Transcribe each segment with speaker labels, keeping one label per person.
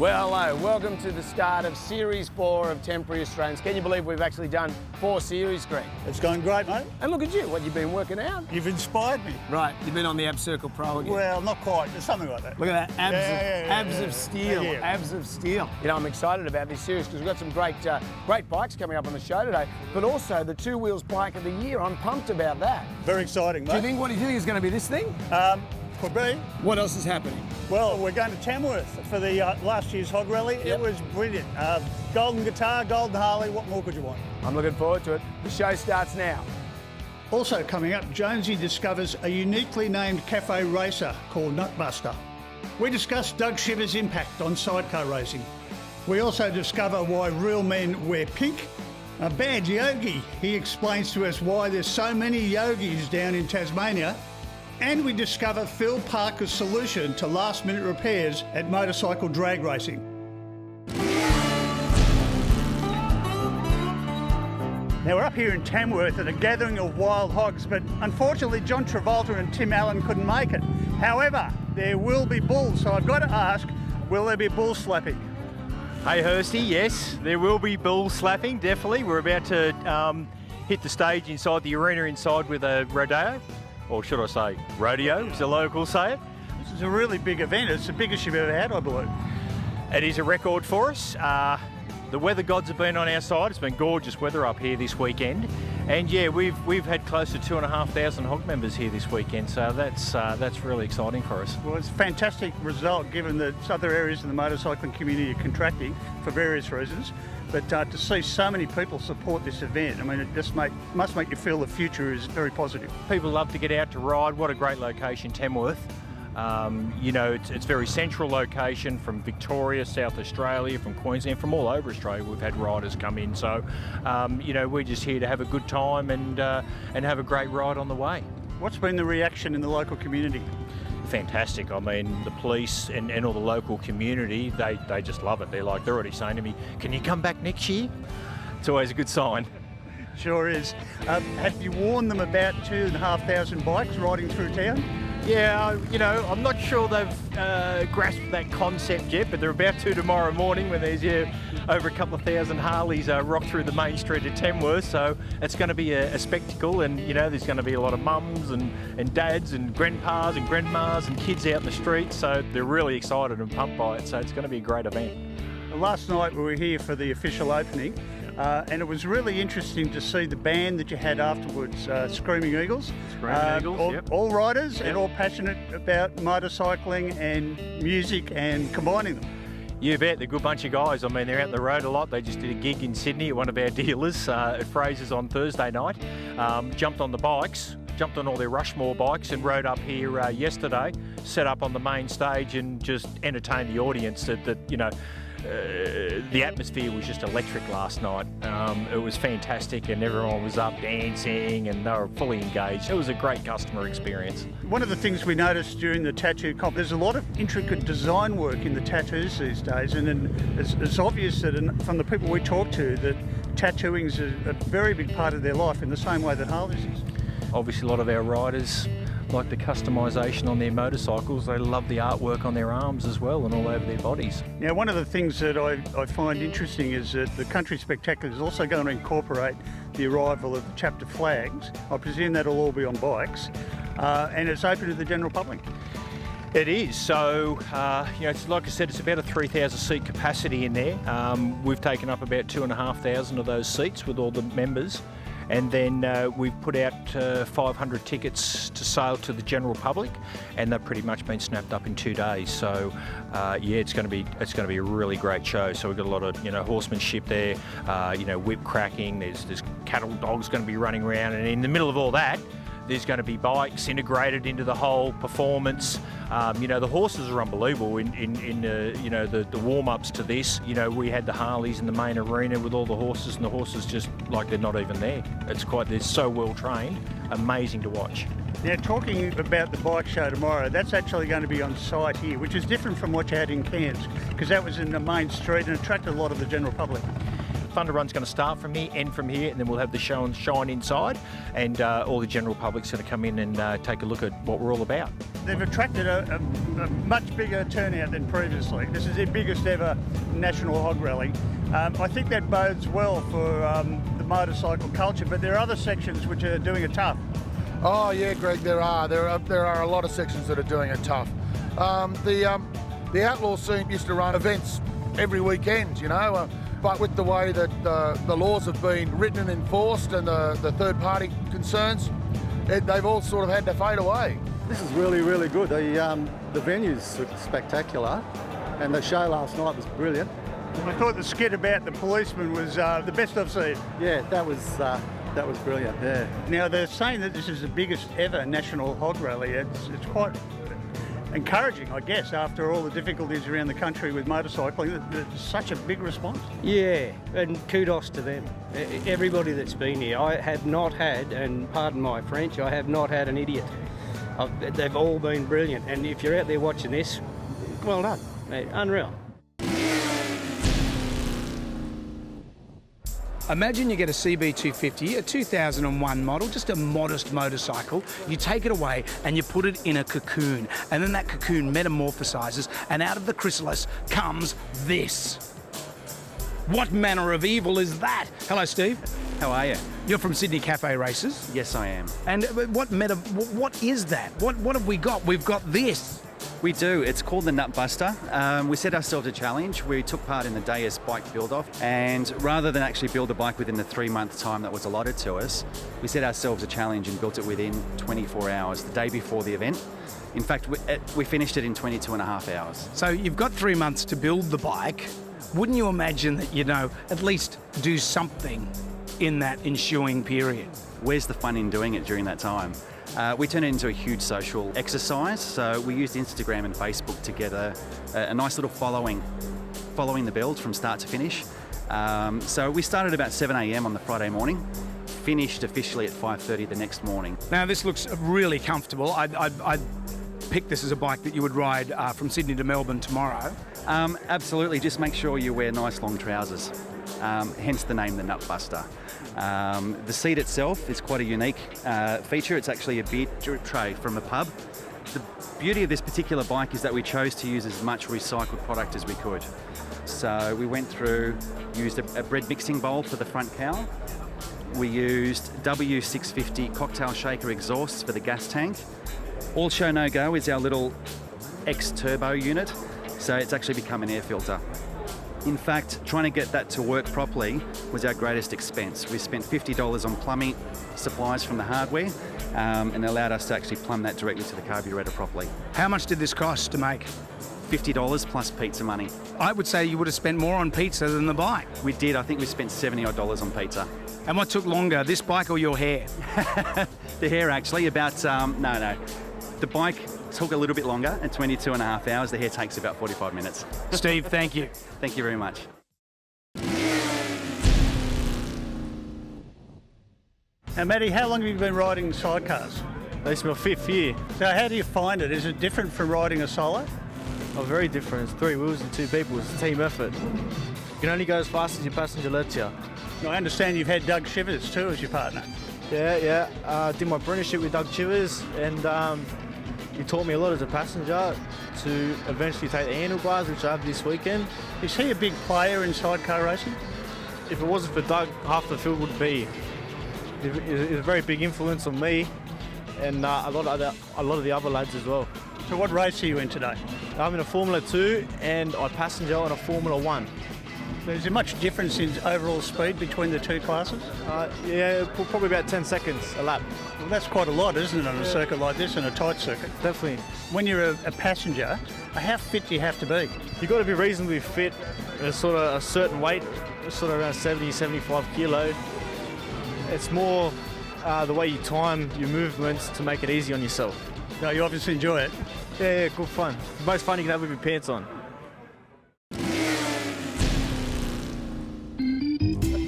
Speaker 1: Well, hello, welcome to the start of Series 4 of Temporary Australians. Can you believe we've actually done 4 series, Greg?
Speaker 2: It's going great, mate.
Speaker 1: And look at you, what, you've been working out?
Speaker 2: You've inspired me.
Speaker 1: Right, you've been on the Ab Circle Pro again.
Speaker 2: Well, not quite, but something like that.
Speaker 1: Look at that, abs of steel,
Speaker 2: Yeah.
Speaker 1: abs of steel. You know, I'm excited about this series because we've got some great bikes coming up on the show today, but also the Two Wheels Bike of the Year. I'm pumped about that.
Speaker 2: Very exciting, mate.
Speaker 1: What do you think is going to be this thing?
Speaker 2: Could be.
Speaker 1: What else is happening?
Speaker 2: Well, we're going to Tamworth for the last year's HOG Rally.
Speaker 1: Yep.
Speaker 2: It was brilliant. Golden guitar, golden Harley, what more could you want?
Speaker 1: I'm looking forward to it. The show starts now.
Speaker 2: Also coming up, Jonesy discovers a uniquely named cafe racer called Nutbuster. We discuss Doug Chivas' impact on sidecar racing. We also discover why real men wear pink. A bad Yogi. He explains to us why there's so many Yogis down in Tasmania. And we discover Phil Parker's solution to last-minute repairs at motorcycle drag racing. Now, we're up here in Tamworth at a gathering of wild hogs, but unfortunately John Travolta and Tim Allen couldn't make it. However, there will be bulls, so I've got to ask, will there be bull slapping?
Speaker 3: Hey Hirsty, yes, there will be bull slapping, definitely. We're about to hit the stage inside the arena inside with a rodeo. Or should I say rodeo, as the locals say it.
Speaker 2: This is a really big event. It's the biggest you've ever had, I believe.
Speaker 3: It is a record for us. The weather gods have been on our side. It's been gorgeous weather up here this weekend. And yeah, we've had close to 2,500 hog members here this weekend, so that's really exciting for us.
Speaker 2: Well, it's a fantastic result given that other areas in the motorcycling community are contracting for various reasons. But to see so many people support this event, I mean, it just must make you feel the future is very positive.
Speaker 3: People love to get out to ride. What a great location, Tamworth. You know, it's very central location from Victoria, South Australia, from Queensland, from all over Australia. We've had riders come in, so you know, we're just here to have a good time and have a great ride on the way.
Speaker 2: What's been the reaction in the local community?
Speaker 3: Fantastic. I mean, the police and all the local community, they just love it. They're already saying to me, can you come back next year? It's always a good sign.
Speaker 2: Sure is. Have you warned them about 2,500 bikes riding through town?
Speaker 3: Yeah, you know, I'm not sure they've grasped that concept yet, but they're about to tomorrow morning when there's over a couple of thousand Harleys rock through the main street of Tamworth. So it's going to be a spectacle, and you know, there's going to be a lot of mums and dads and grandpas and grandmas and kids out in the streets. So they're really excited and pumped by it. So it's going to be a great event.
Speaker 2: Last night we were here for the official opening. And it was really interesting to see the band that you had afterwards, Screaming Eagles.
Speaker 3: Yep.
Speaker 2: All riders and all passionate about motorcycling and music and combining them.
Speaker 3: You bet, they're a good bunch of guys. I mean, they're out the road a lot. They just did a gig in Sydney at one of our dealers at Fraser's on Thursday night. Jumped on the bikes, jumped on all their Rushmore bikes and rode up here yesterday, set up on the main stage and just entertained the audience that you know, the atmosphere was just electric last night. It was fantastic and everyone was up dancing and they were fully engaged. It was a great customer experience.
Speaker 2: One of the things we noticed during the tattoo comp, there's a lot of intricate design work in the tattoos these days, and it's obvious that from the people we talk to that tattooing is a very big part of their life in the same way that Harley's is.
Speaker 3: Obviously a lot of our riders like the customisation on their motorcycles. They love the artwork on their arms as well and all over their bodies.
Speaker 2: Now, one of the things that I find interesting is that the Country Spectacular is also going to incorporate the arrival of the chapter flags. I presume that'll all be on bikes, and it's open to the general public.
Speaker 3: It is. So, you know, it's, like I said, it's about a 3,000 seat capacity in there. We've taken up about 2,500 of those seats with all the members. And then we've put out 500 tickets to sale to the general public, and they've pretty much been snapped up in 2 days. So yeah, it's going to be a really great show. So we've got a lot of, you know, horsemanship there, you know, whip cracking. There's cattle dogs going to be running around, and in the middle of all that, there's going to be bikes integrated into the whole performance. You know, the horses are unbelievable in you know, the warm-ups to this. You know, we had the Harleys in the main arena with all the horses, and the horses just like they're not even there. They're so well trained, amazing to watch.
Speaker 2: Now, talking about the bike show tomorrow, that's actually going to be on site here, which is different from what you had in Cairns, because that was in the main street and attracted a lot of the general public.
Speaker 3: Thunder Run's going to start from here, end from here, and then we'll have the show and shine inside, and all the general public's going to come in and take a look at what we're all about.
Speaker 2: they've attracted a much bigger turnout than previously. This is their biggest ever National HOG Rally. I think that bodes well for the motorcycle culture, but there are other sections which are doing it tough.
Speaker 4: Oh yeah, Greg, there are a lot of sections that are doing it tough. The outlaw scene used to run events every weekend, you know, but with the way that the laws have been written and enforced and the third-party concerns, they've all sort of had to fade away.
Speaker 5: This is really, really good. The venue's spectacular, and the show last night was brilliant.
Speaker 2: I thought the skit about the policeman was the best I've seen.
Speaker 5: Yeah, that was brilliant. Yeah.
Speaker 2: Now they're saying that this is the biggest ever National HOG Rally. It's quite encouraging, I guess, after all the difficulties around the country with motorcycling. There's such a big response.
Speaker 6: Yeah, and kudos to them. Everybody that's been here. I have not had, and pardon my French, I have not had an idiot. They've all been brilliant, and if you're out there watching this, well done, mate. Unreal.
Speaker 1: Imagine you get a CB250, a 2001 model, just a modest motorcycle. You take it away and you put it in a cocoon, and then that cocoon metamorphosizes, and out of the chrysalis comes this. What manner of evil is that? Hello, Steve.
Speaker 7: How are you?
Speaker 1: You're from Sydney Cafe Races.
Speaker 7: Yes, I am.
Speaker 1: And what is that? What have we got? We've got this.
Speaker 7: We do. It's called the Nutbuster. We set ourselves a challenge. We took part in the Deus bike build-off, and rather than actually build a bike within the 3-month time that was allotted to us, we set ourselves a challenge and built it within 24 hours, the day before the event. In fact, we finished it in 22 and a half hours.
Speaker 1: So you've got 3 months to build the bike. Wouldn't you imagine that, you know, at least do something in that ensuing period?
Speaker 7: Where's the fun in doing it during that time? We turned it into a huge social exercise. So we used Instagram and Facebook to get a nice little following the build from start to finish. So we started about 7 a.m. on the Friday morning, finished officially at 5:30 the next morning.
Speaker 1: Now this looks really comfortable. I'd pick this as a bike that you would ride from Sydney to Melbourne tomorrow.
Speaker 7: Absolutely, just make sure you wear nice long trousers, hence the name, the Nutbuster. The seat itself is quite a unique feature. It's actually a beer tray from a pub. The beauty of this particular bike is that we chose to use as much recycled product as we could. So we went through, used a bread mixing bowl for the front cowl. We used W650 cocktail shaker exhausts for the gas tank. All show no go is our little X-turbo unit. So it's actually become an air filter. In fact, trying to get that to work properly was our greatest expense. We spent $50 on plumbing supplies from the hardware and allowed us to actually plumb that directly to the carburetor properly.
Speaker 1: How much did this cost to make?
Speaker 7: $50 plus pizza money.
Speaker 1: I would say you would have spent more on pizza than the bike.
Speaker 7: We did. I think we spent $70 on pizza.
Speaker 1: And what took longer, this bike or your hair?
Speaker 7: The hair, actually. No. The bike took a little bit longer, at 22 and a half hours. The hair takes about 45 minutes.
Speaker 1: Steve, thank you.
Speaker 7: Thank you very much.
Speaker 2: Now, Maddie, how long have you been riding sidecars?
Speaker 8: This is my 5th year.
Speaker 2: So how do you find it? Is it different from riding a solo?
Speaker 8: Oh, very different. It's 3 wheels and 2 people. It's a team effort. You can only go as fast as your passenger lets you.
Speaker 2: Now, I understand you've had Doug Chivas too as your partner.
Speaker 8: Yeah. Did my apprenticeship with Doug Chivas, and he taught me a lot as a passenger to eventually take the handlebars, which I have this weekend.
Speaker 2: Is he a big player in sidecar racing?
Speaker 8: If it wasn't for Doug, half the field would be. He's a very big influence on me, and a lot of the other lads as well.
Speaker 2: So what race are you in today?
Speaker 8: I'm in a Formula 2 and I passenger on a Formula 1.
Speaker 2: Is there much difference in overall speed between the two classes?
Speaker 8: Yeah, probably about 10 seconds a lap.
Speaker 2: Well, that's quite a lot, isn't it, on a circuit like this, in a tight circuit?
Speaker 8: Definitely.
Speaker 2: When you're a passenger, how fit do you have to be?
Speaker 8: You've got to be reasonably fit, sort of a certain weight, sort of around 70, 75 kilo. It's more the way you time your movements to make it easy on yourself.
Speaker 2: No, you obviously enjoy it.
Speaker 8: Yeah, good fun. The most fun you can have with your pants on.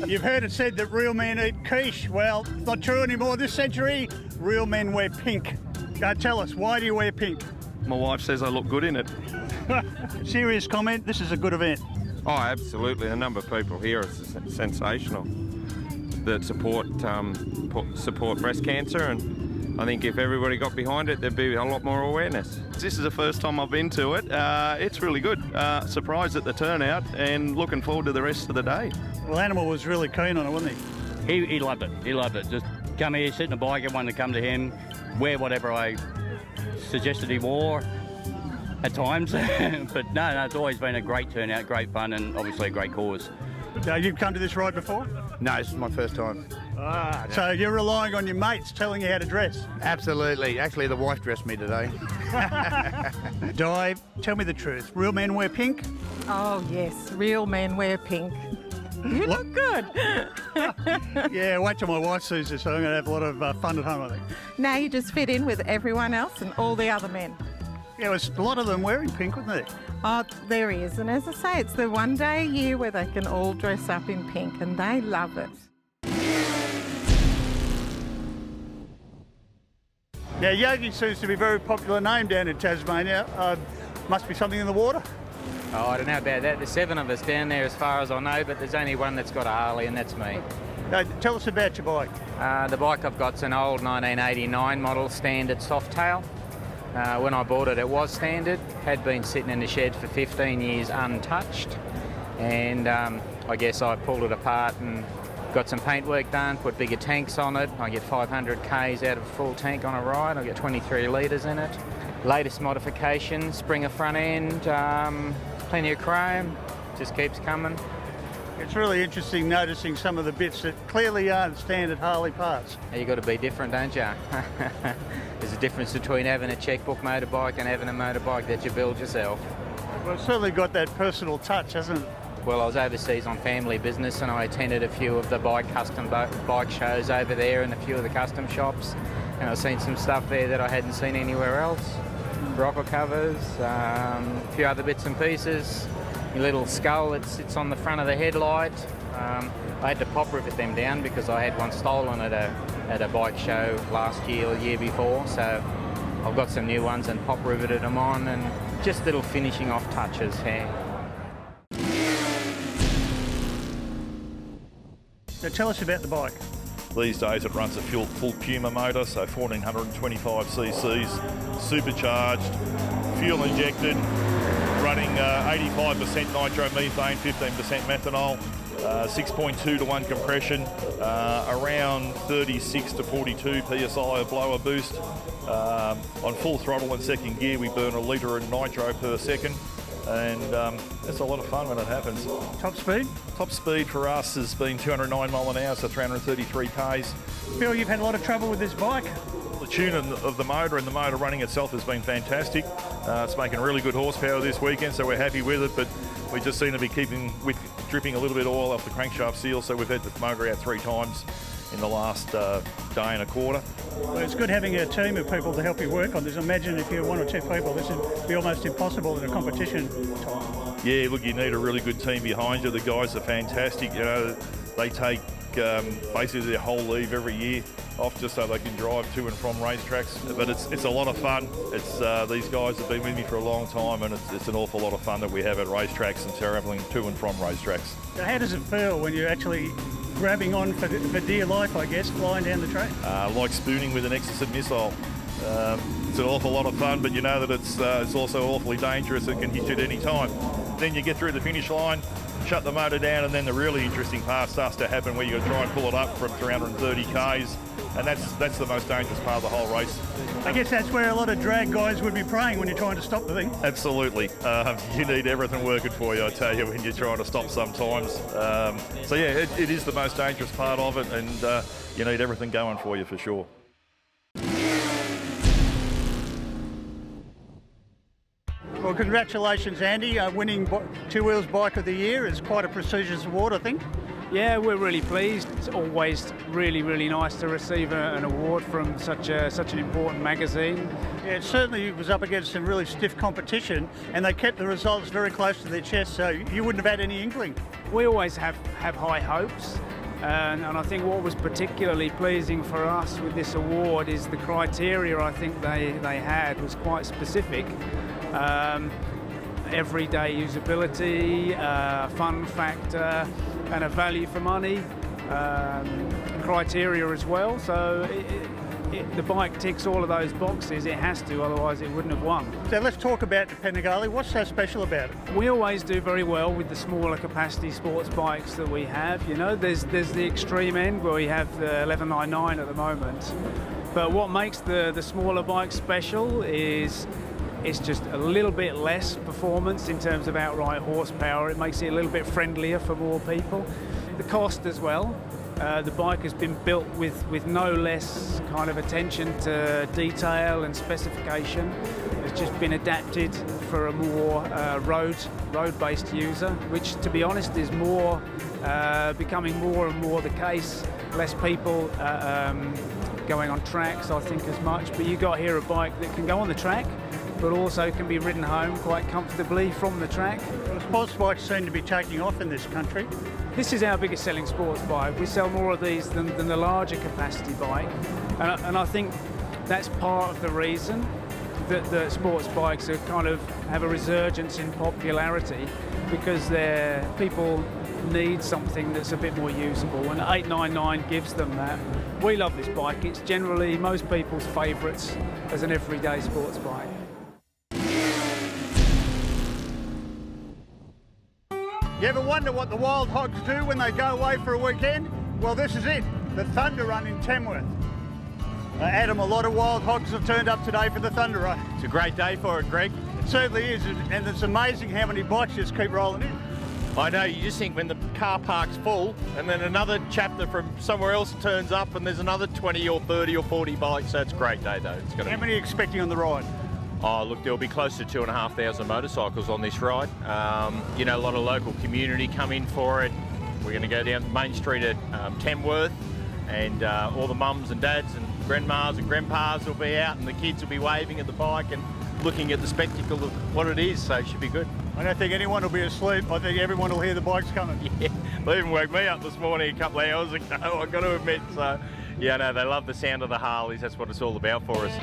Speaker 2: You've heard it said that real men eat quiche. Well, it's not true anymore this century. Real men wear pink. Tell us, why do you wear pink?
Speaker 9: My wife says I look good in it.
Speaker 2: Serious comment, this is a good event.
Speaker 9: Oh, absolutely. The number of people here is sensational that support breast cancer, and I think if everybody got behind it, there'd be a lot more awareness.
Speaker 10: This is the first time I've been to it. It's really good. Surprised at the turnout and looking forward to the rest of the day.
Speaker 2: Well, Animal was really keen on it, wasn't he?
Speaker 11: He loved it. He loved it. Just come here, sit in a bike, everyone to come to him, wear whatever I suggested he wore at times. But no, it's always been a great turnout, great fun, and obviously a great cause.
Speaker 2: You've come to this ride before?
Speaker 12: No, this is my first time.
Speaker 2: So you're relying on your mates telling you how to dress?
Speaker 12: Absolutely. Actually, the wife dressed me today.
Speaker 2: Di, tell me the truth. Real men wear pink?
Speaker 13: Oh, yes. Real men wear pink. You look good.
Speaker 2: Yeah, wait till my wife sees this. I'm going to have a lot of fun at home, I think.
Speaker 13: Now you just fit in with everyone else and all the other men.
Speaker 2: Yeah, there's a lot of them wearing pink, wasn't there?
Speaker 13: Oh, there is. And as I say, it's the one day a year where they can all dress up in pink and they love it.
Speaker 2: Now, Yogi seems to be a very popular name down in Tasmania. Must be something in the water?
Speaker 14: Oh, I don't know about that. There's 7 of us down there as far as I know, but there's only one that's got a Harley, and that's me.
Speaker 2: Tell us about your bike.
Speaker 14: The bike I've got's an old 1989 model standard Softail. When I bought it, it was standard, had been sitting in the shed for 15 years untouched, and I guess I pulled it apart and got some paintwork done, put bigger tanks on it. I get 500 Ks out of a full tank on a ride. I get 23 litres in it. Latest modification, Springer front end, plenty of chrome, just keeps coming.
Speaker 2: It's really interesting noticing some of the bits that clearly aren't standard Harley parts.
Speaker 14: You've got to be different, don't you? There's a difference between having a checkbook motorbike and having a motorbike that you build yourself.
Speaker 2: Well, it's certainly got that personal touch, hasn't it?
Speaker 14: Well, I was overseas on family business and I attended a few of the custom bike shows over there and a few of the custom shops, and I've seen some stuff there that I hadn't seen anywhere else. Rocker covers, a few other bits and pieces. Your little skull that sits on the front of the headlight. I had to pop rivet them down because I had one stolen at a bike show last year or the year before, so I've got some new ones and pop riveted them on, and just little finishing off touches here.
Speaker 2: So tell us about the bike.
Speaker 15: These days it runs a full Puma motor, so 1425 cc's, supercharged, fuel injected, running 85% nitromethane, 15% methanol, 6.2 to 1 compression, around 36 to 42 psi of blower boost. On full throttle and second gear we burn 1 litre of nitro per second, and it's a lot of fun when it happens.
Speaker 2: Top speed?
Speaker 15: Top speed for us has been 209 mile an hour, so 333 k's.
Speaker 2: Phil, you've had a lot of trouble with this bike.
Speaker 15: The tune of the motor and the motor running itself has been fantastic. It's making really good horsepower this weekend, so we're happy with it, but we just seem to be dripping a little bit of oil off the crankshaft seal, so we've had the motor out 3 times in the last day and a quarter.
Speaker 2: Well, it's good having a team of people to help you work on this. Imagine if you're 1 or 2 people, this would be almost impossible in a competition time.
Speaker 15: Yeah, look, you need a really good team behind you. The guys are fantastic. You know, they take basically their whole leave every year off just so they can drive to and from racetracks. But it's a lot of fun. It's these guys have been with me for a long time, and it's an awful lot of fun that we have at racetracks and travelling to and from racetracks.
Speaker 2: So how does it feel when you're actually grabbing on for dear life, I guess, flying down the track?
Speaker 15: Like spooning with an Exocet missile. It's an awful lot of fun, but you know that it's also awfully dangerous. It can hit you at any time. Then you get through the finish line, shut the motor down, and then the really interesting part starts to happen where you've got to try and pull it up from 330 k's, and that's the most dangerous part of the whole race.
Speaker 2: I guess that's where a lot of drag guys would be praying when you're trying to stop the thing.
Speaker 15: Absolutely. You need everything working for you, I tell you, when you're trying to stop sometimes. So yeah, it is the most dangerous part of it, and you need everything going for you for sure.
Speaker 2: Well, congratulations, Andy. Winning Two Wheels Bike of the Year is quite a prestigious award, I think.
Speaker 16: Yeah, we're really pleased. It's always really, really nice to receive an award from such an important magazine.
Speaker 2: Yeah, it certainly was up against some really stiff competition, and they kept the results very close to their chest, so you wouldn't have had any inkling.
Speaker 16: We always have high hopes, and I think what was particularly pleasing for us with this award is the criteria I think they had was quite specific. Everyday usability, fun factor, and a value for money criteria as well. So the bike ticks all of those boxes. It has to, otherwise it wouldn't have won.
Speaker 2: So let's talk about the Panigale. What's so special about it?
Speaker 16: We always do very well with the smaller capacity sports bikes that we have. You know, there's the extreme end where we have the 1199 at the moment. But what makes the smaller bike special is it's just a little bit less performance in terms of outright horsepower. It makes it a little bit friendlier for more people. The cost as well. The bike has been built with no less kind of attention to detail and specification. It's just been adapted for a more road-based user, which, to be honest, is more becoming more and more the case. Less people going on tracks, I think, as much. But you got here a bike that can go on the track, but also can be ridden home quite comfortably from the track.
Speaker 2: Well, sports bikes seem to be taking off in this country.
Speaker 16: This is our biggest selling sports bike. We sell more of these than the larger capacity bike. And I think that's part of the reason that the sports bikes are kind of have a resurgence in popularity, because people need something that's a bit more usable, and 899 gives them that. We love this bike. It's generally most people's favourites as an everyday sports bike.
Speaker 2: You ever wonder what the wild hogs do when they go away for a weekend? Well, this is it, the Thunder Run in Tamworth. Adam, a lot of wild hogs have turned up today for the Thunder Run.
Speaker 3: It's a great day for it, Greg.
Speaker 2: It certainly is, and it's amazing how many bikes just keep rolling in.
Speaker 3: I know, you just think when the car park's full and then another chapter from somewhere else turns up and there's another 20 or 30 or 40 bikes, so it's a great day though.
Speaker 2: How many are you expecting on the ride?
Speaker 3: Oh, look, there'll be close to 2,500 motorcycles on this ride. You know, a lot of local community come in for it. We're going to go down Main Street at Tamworth, and all the mums and dads and grandmas and grandpas will be out, and the kids will be waving at the bike and looking at the spectacle of what it is, so it should be good.
Speaker 2: I don't think anyone will be asleep. I think everyone will hear the bikes coming.
Speaker 3: Yeah, they even woke me up this morning a couple of hours ago, I've got to admit. So, yeah, no, they love the sound of the Harleys. That's what it's all about for us.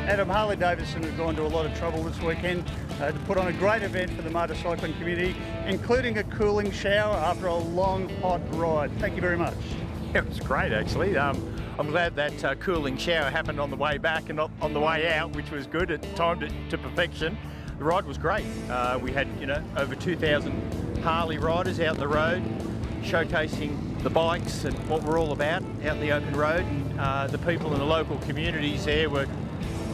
Speaker 2: Adam, Harley Davidson have gone to a lot of trouble this weekend to put on a great event for the motorcycling community, including a cooling shower after a long, hot ride. Thank you very much.
Speaker 3: It was great, actually. I'm glad that cooling shower happened on the way back and not on the way out, which was good. It timed it to perfection. The ride was great. We had, you know, over 2,000 Harley riders out the road, showcasing the bikes and what we're all about out the open road. And the people in the local communities there were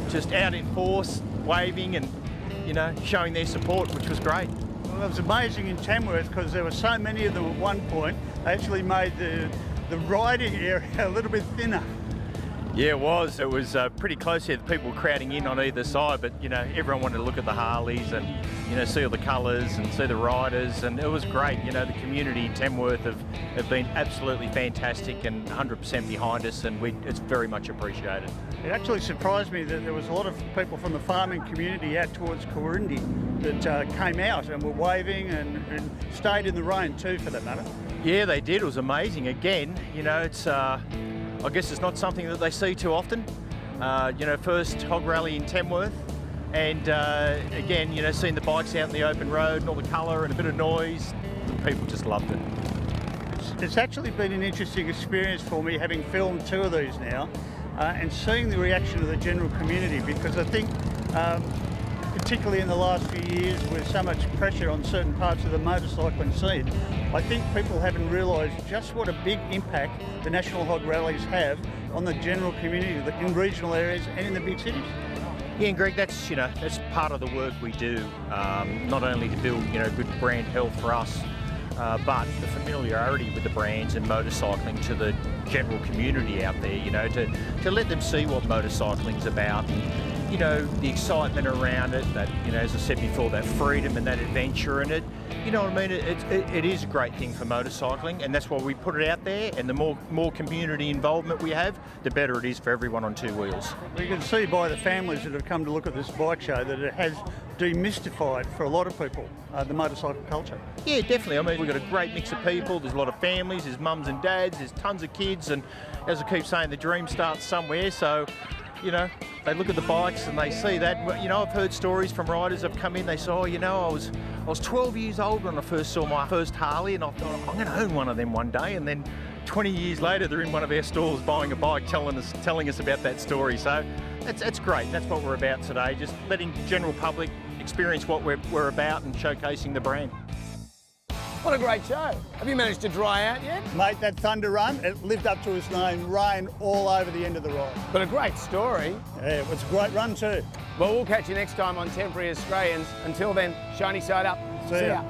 Speaker 3: just out in force, waving and, you know, showing their support, which was great.
Speaker 2: Well, it was amazing in Tamworth because there were so many of them at one point. They actually made the riding area a little bit thinner.
Speaker 3: Yeah, it was. It was pretty close here. The people were crowding in on either side, but, you know, everyone wanted to look at the Harleys and, you know, see all the colours and see the riders, and it was great. You know, the community in Tamworth have been absolutely fantastic and 100% behind us, and it's very much appreciated.
Speaker 2: It actually surprised me that there was a lot of people from the farming community out towards Corindi that came out and were waving and stayed in the rain too, for that matter.
Speaker 3: Yeah, they did. It was amazing. Again, you know, it's I guess it's not something that they see too often. You know, first HOG Rally in Tamworth, and again, you know, seeing the bikes out in the open road and all the colour and a bit of noise, people just loved it.
Speaker 2: It's actually been an interesting experience for me, having filmed two of these now, and seeing the reaction of the general community, because I think, particularly in the last few years with so much pressure on certain parts of the motorcycling scene, I think people haven't realised just what a big impact the National HOG Rallies have on the general community in regional areas and in the big cities.
Speaker 3: Yeah, and Greg, that's, you know, that's part of the work we do, not only to build, you know, good brand health for us, but the familiarity with the brands and motorcycling to the general community out there, you know, to let them see what motorcycling's about, and, you know, the excitement around it, that, you know, as I said before, that freedom and that adventure in it. You know what I mean? It is a great thing for motorcycling, and that's why we put it out there, and the more community involvement we have, the better it is for everyone on two wheels.
Speaker 2: Well, you can see by the families that have come to look at this bike show that it has demystified for a lot of people the motorcycle culture.
Speaker 3: Yeah, definitely. I mean, we've got a great mix of people. There's a lot of families, there's mums and dads, there's tons of kids, and as I keep saying, the dream starts somewhere, so, you know, they look at the bikes and they see that. You know, I've heard stories from riders that have come in, they say, oh, you know, I was 12 years old when I first saw my first Harley, and I thought, I'm going to own one of them one day. And then 20 years later, they're in one of our stores buying a bike, telling us about that story. So it's great. That's what we're about today, just letting the general public experience what we're about and showcasing the brand.
Speaker 17: What a great show. Have you managed to dry out yet?
Speaker 2: Mate, that Thunder Run, it lived up to its name. Rain all over the end of the ride.
Speaker 17: But a great story.
Speaker 2: Yeah, it was a great run too.
Speaker 17: Well, we'll catch you next time on Temporary Australians. Until then, shiny side up.
Speaker 2: See ya.